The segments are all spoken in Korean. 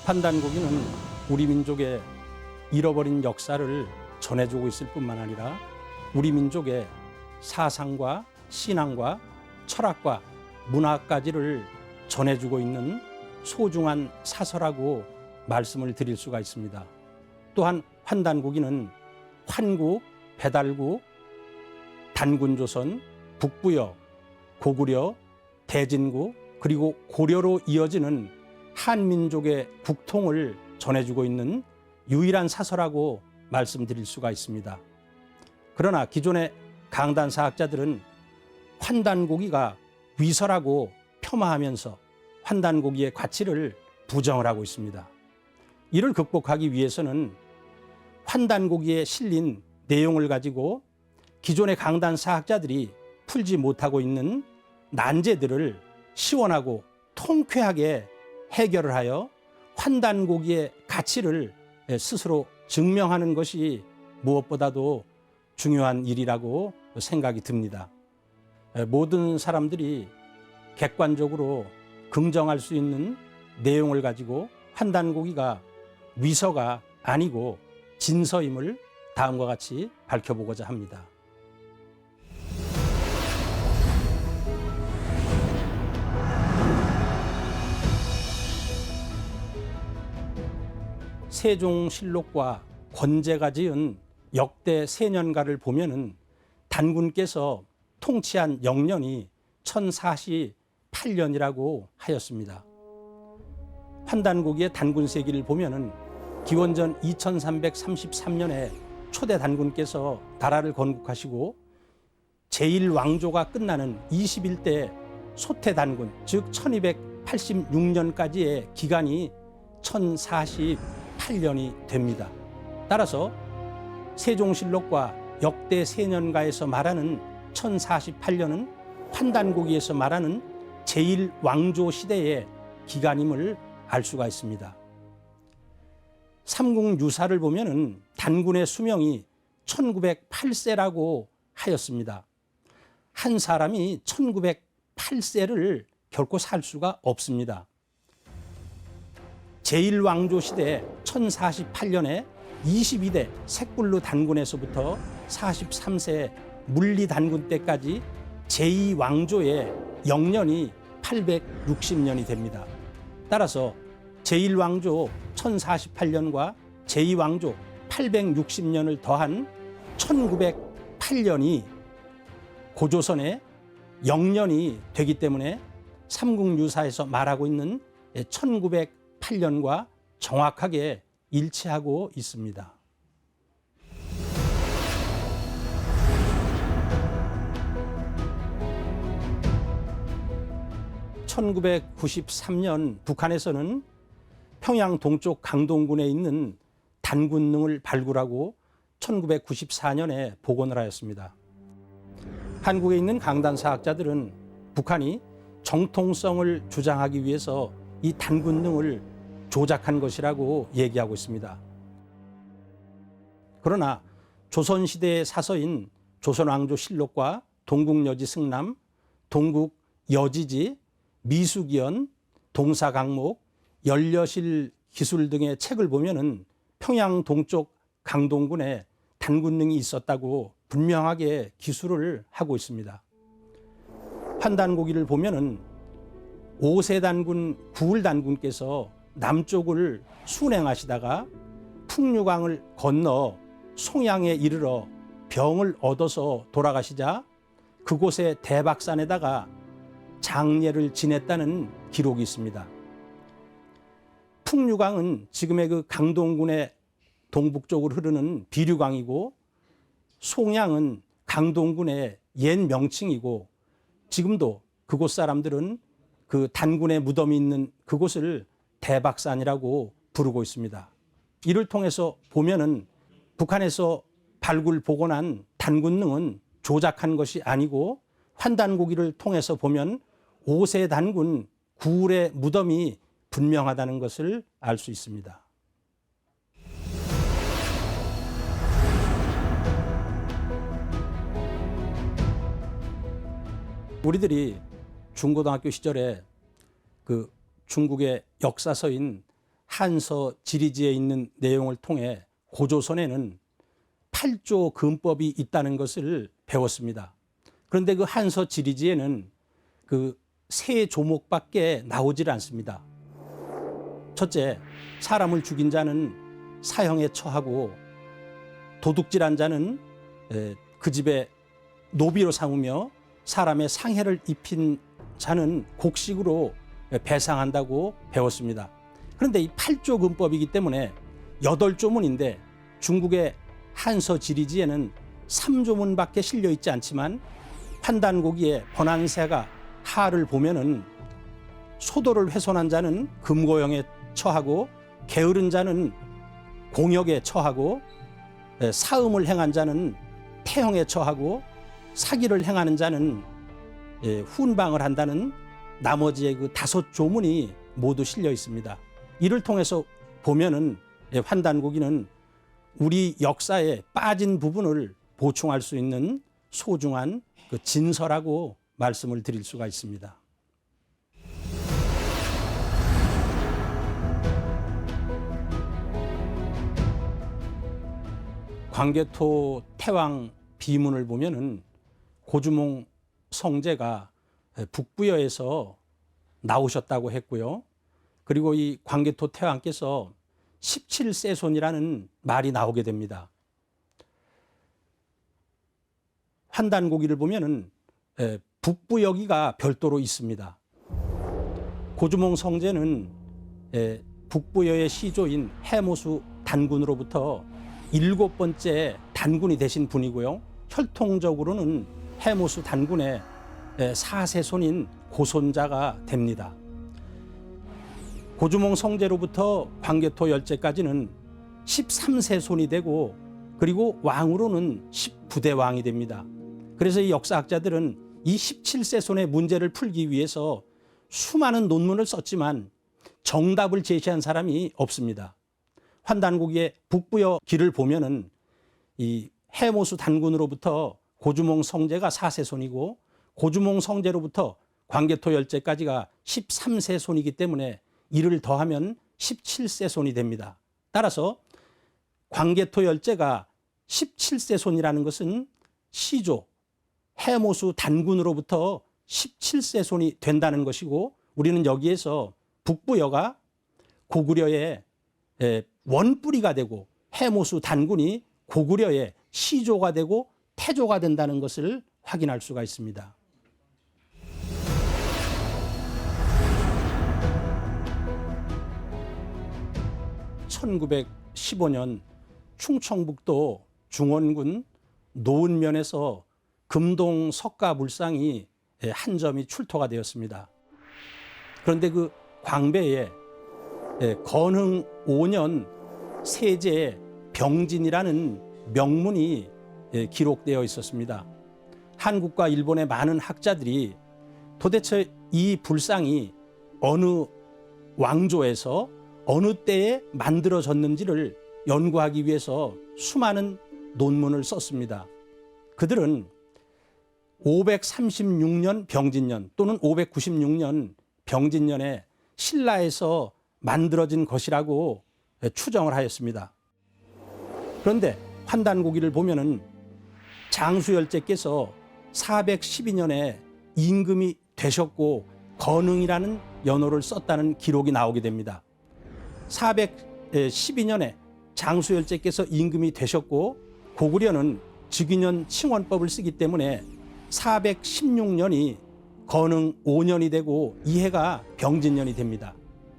판단고기는 우리 민족의 잃어버린 역사를 전해주고 있을 뿐만 아니라 우리 민족의 사상과 신앙과 철학과 문화까지를 전해주고 있는 소중한 사서라고 말씀을 드릴 수가 있습니다. 또한 환단고기는 환국, 배달국, 단군조선, 북부여, 고구려, 대진국 그리고 고려로 이어지는 한민족의 국통을 전해주고 있는 유일한 사서라고 말씀드릴 수가 있습니다. 그러나 기존의 강단사학자들은 환단고기가 위서라고 폄하하면서 환단고기의 가치를 부정을 하고 있습니다. 이를 극복하기 위해서는 환단고기에 실린 내용을 가지고 기존의 강단사학자들이 풀지 못하고 있는 난제들을 시원하고 통쾌하게 해결을 하여 환단고기의 가치를 스스로 증명하는 것이 무엇보다도 중요한 일이라고 생각이 듭니다. 모든 사람들이 객관적으로 긍정할 수 있는 내용을 가지고 환단고기가 위서가 아니고 진서임을 다음과 같이 밝혀보고자 합니다. 세종실록과 권제가 지은 역대 세년가를 보면은 단군께서 통치한 영년이 1048년이라고 하였습니다. 환단고기의 단군세기를 보면은 기원전 2333년에 초대 단군께서 나라를 건국하시고 제1왕조가 끝나는 21대 소태단군 즉 1286년까지의 기간이 1048년이 됩니다. 따라서 세종실록과 역대 세년가에서 말하는 1048년은 환단고기에서 말하는 제1왕조 시대의 기간임을 알 수가 있습니다. 삼국유사를 보면은 단군의 수명이 1908세라고 하였습니다. 한 사람이 1908세를 결코 살 수가 없습니다. 제1왕조 시대 1048년에 22대 색불루 단군에서부터 43세 물리 단군 때까지 제2왕조의 영년이 860년이 됩니다. 따라서 제1왕조 1048년과 제2왕조 860년을 더한 1908년이 고조선의 영년이 되기 때문에 삼국유사에서 말하고 있는 1908년과 정확하게 일치하고 있습니다. 1993년 북한에서는 평양 동쪽 강동군에 있는 단군릉을 발굴하고 1994년에 복원을 하였습니다. 한국에 있는 강단사학자들은 북한이 정통성을 주장하기 위해서 이 단군릉을 조작한 것이라고 얘기하고 있습니다. 그러나 조선시대의 사서인 조선왕조실록과 동국여지 승남, 동국여지지, 미수기연, 동사강목, 연려실 기술 등의 책을 보면은 평양 동쪽 강동군에 단군릉이 있었다고 분명하게 기술을 하고 있습니다. 환단고기를 보면은 5세 단군 구울 단군께서 남쪽을 순행하시다가 풍류강을 건너 송양에 이르러 병을 얻어서 돌아가시자 그곳의 대박산에다가 장례를 지냈다는 기록이 있습니다. 풍류강은 지금의 그 강동군의 동북쪽으로 흐르는 비류강이고 송양은 강동군의 옛 명칭이고 지금도 그곳 사람들은 그 단군의 무덤이 있는 그곳을 대박산이라고 부르고 있습니다. 이를 통해서 보면은 북한에서 발굴 복원한 단군릉은 조작한 것이 아니고 환단고기를 통해서 보면 5세 단군 구울의 무덤이 분명하다는 것을 알 수 있습니다. 우리들이 중고등학교 시절에 그 중국의 역사서인 한서 지리지에 있는 내용을 통해 고조선에는 8조 금법이 있다는 것을 배웠습니다. 그런데 그 한서 지리지에는 그 세 조목밖에 나오질 않습니다. 첫째, 사람을 죽인 자는 사형에 처하고 도둑질한 자는 그 집에 노비로 삼으며 사람의 상해를 입힌 자는 곡식으로 배상한다고 배웠습니다. 그런데 이 8조 금법이기 때문에 8조문인데 중국의 한서 지리지에는 3조문밖에 실려 있지 않지만 판단고기에 번안새가 하를 보면은 소도를 훼손한 자는 금고형에 처하고 게으른 자는 공역에 처하고 사음을 행한 자는 태형에 처하고 사기를 행하는 자는 훈방을 한다는 나머지의 그 5조문이 모두 실려 있습니다. 이를 통해서 보면은 환단고기는 우리 역사에 빠진 부분을 보충할 수 있는 소중한 그 진서라고 말씀을 드릴 수가 있습니다. 광개토 태왕 비문을 보면은 고주몽 성제가 북부여에서 나오셨다고 했고요. 그리고 이 광개토 태왕께서 17세손이라는 말이 나오게 됩니다. 환단고기를 보면은 북부여기가 별도로 있습니다. 고주몽 성제는 북부여의 시조인 해모수 단군으로부터 7번째 단군이 되신 분이고요. 혈통적으로는 해모수 단군의 4세손인 고손자가 됩니다. 고주몽 성제로부터 광개토 열제까지는 13세손이 되고 그리고 왕으로는 19대 왕이 됩니다. 그래서 이 역사학자들은 이 17세손의 문제를 풀기 위해서 수많은 논문을 썼지만 정답을 제시한 사람이 없습니다. 환단고기의 북부여 기를 보면은 이 해모수 단군으로부터 고주몽 성제가 4세손이고 고주몽 성제로부터 광개토 열제까지가 13세손이기 때문에 이를 더하면 17세손이 됩니다. 따라서 광개토 열제가 17세손이라는 것은 시조 해모수 단군으로부터 17세손이 된다는 것이고 우리는 여기에서 북부여가 고구려의 원뿌리가 되고 해모수 단군이 고구려의 시조가 되고 태조가 된다는 것을 확인할 수가 있습니다. (1915년) 충청북도 중원군 노은면에서 금동 석가불상이 한 점이 출토가 되었습니다. 그런데 그 광배에 건흥 5년 세제 병진이라는 명문이 기록되어 있었습니다. 한국과 일본의 많은 학자들이 도대체 이 불상이 어느 왕조에서 어느 때에 만들어졌는지를 연구하기 위해서 수많은 논문을 썼습니다. 그들은 536년 병진년 또는 596년 병진년에 신라에서 만들어진 것이라고 추정을 하였습니다. 그런데 환단고기를 보면은 장수열제께서 412년에 임금이 되셨고 건흥이라는 연호를 썼다는 기록이 나오게 됩니다. 412년에 장수열제께서 임금이 되셨고 고구려는 즉위년 칭원법을 쓰기 때문에 416년이 건흥 5년이 되고 이해가 병진년이 됩니다.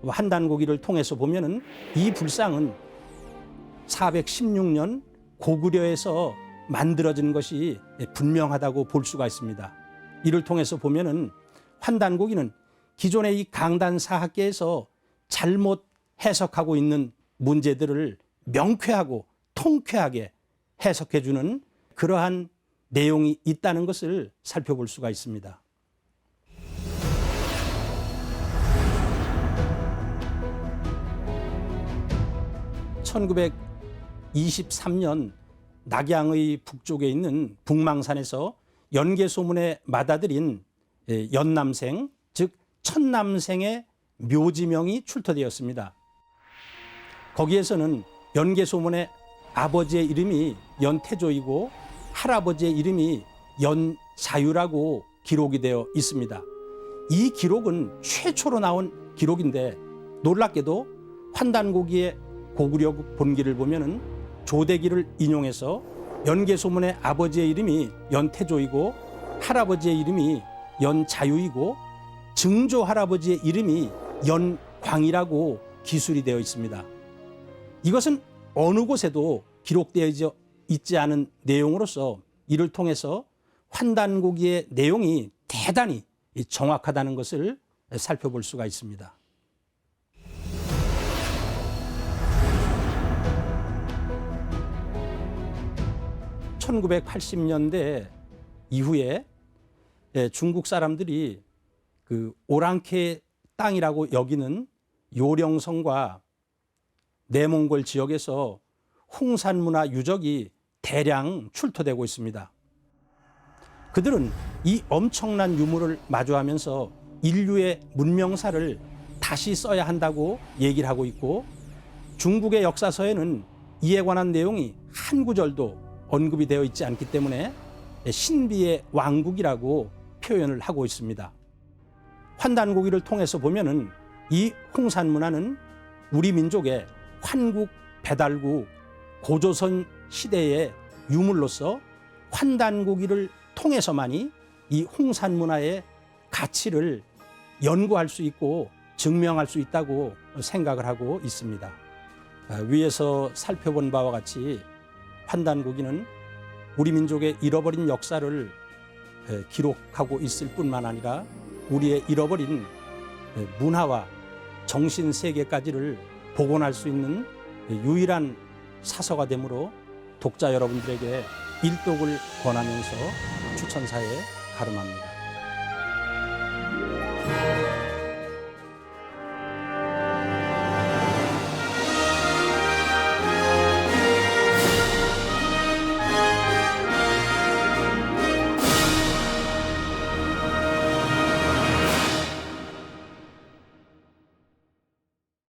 환단고기를 통해서 보면은 이 불상은 416년 고구려에서 만들어진 것이 분명하다고 볼 수가 있습니다. 이를 통해서 보면은 환단고기는 기존의 이 강단사학계에서 잘못 해석하고 있는 문제들을 명쾌하고 통쾌하게 해석해주는 그러한 내용이 있다는 것을 살펴볼 수가 있습니다. (1923년) 낙양의 북쪽에 있는 북망산에서 연개소문에 맏아들인 연남생, 즉 천남생의 묘지명이 출토되었습니다. 거기에서는 연개소문의 아버지의 이름이 연태조이고 할아버지의 이름이 연자유라고 기록이 되어 있습니다. 이 기록은 최초로 나온 기록인데 놀랍게도 환단고기의 고구려 본기를 보면은 조대기를 인용해서 연개소문의 아버지의 이름이 연태조이고 할아버지의 이름이 연자유이고 증조 할아버지의 이름이 연광이라고 기술이 되어 있습니다. 이것은 어느 곳에도 기록되어 있지 않은 내용으로서 이를 통해서 환단고기의 내용이 대단히 정확하다는 것을 살펴볼 수가 있습니다. (1980년대) 이후에 중국 사람들이 그 오랑캐 땅이라고 여기는 요령성과 내몽골 지역에서 홍산문화 유적이 대량 출토되고 있습니다. 그들은 이 엄청난 유물을 마주하면서 인류의 문명사를 다시 써야 한다고 얘기를 하고 있고, 중국의 역사서에는 이에 관한 내용이 한 구절도 언급이 되어 있지 않기 때문에 신비의 왕국이라고 표현을 하고 있습니다. 환단고기를 통해서 보면은 이 홍산문화는 우리 민족의 환국, 배달국, 고조선 시대의 유물로서 환단고기를 통해서만이 이 홍산문화의 가치를 연구할 수 있고 증명할 수 있다고 생각을 하고 있습니다. 위에서 살펴본 바와 같이 환단고기는 우리 민족의 잃어버린 역사를 기록하고 있을 뿐만 아니라 우리의 잃어버린 문화와 정신 세계까지를 복원할 수 있는 유일한 사서가 되므로 독자 여러분들에게 일독을 권하면서 추천사에 가름합니다.